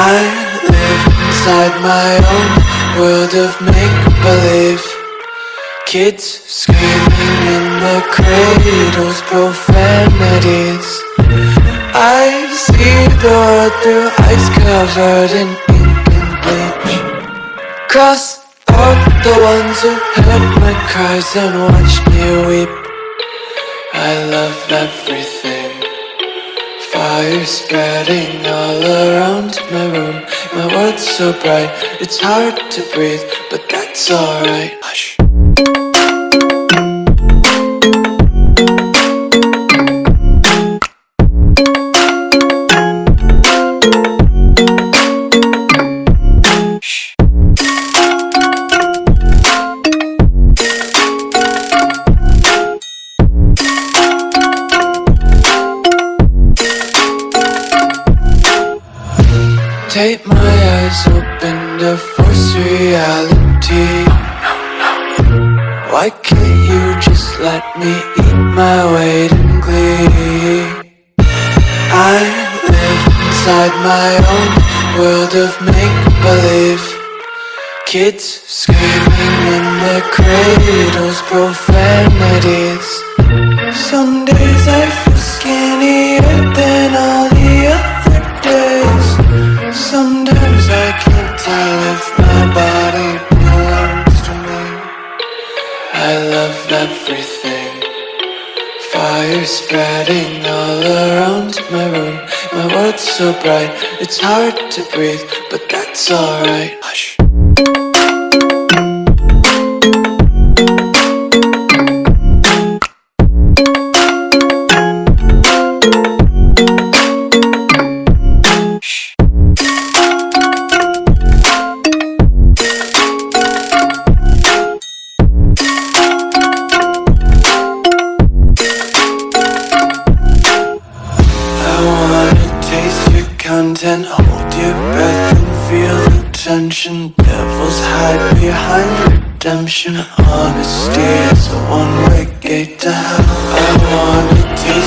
I live inside my own world of make-believe. Kids screaming in the cradles, profanities. I see the world through eyes covered in ink and bleach. Cross out the ones who heard my cries and watched me weep. I love everything. Fire spreading all around my room. My world's so bright, it's hard to breathe, but that's alright. Hush. Tape my eyes open to force reality. Why can't you just let me eat my weight in glee? I live inside my own world of make-believe. Kids screaming in their cradles, profanities. Some days I feel skinnier than all the other days. Sometimes I can't tell if my body belongs to me. I love everything. Fire spreading all around my room. My world's so bright, it's hard to breathe, but that's alright. Hush. Content, hold your breath and feel the tension. Devils hide behind redemption. Honesty is a one-way gate to hell. I wanna taste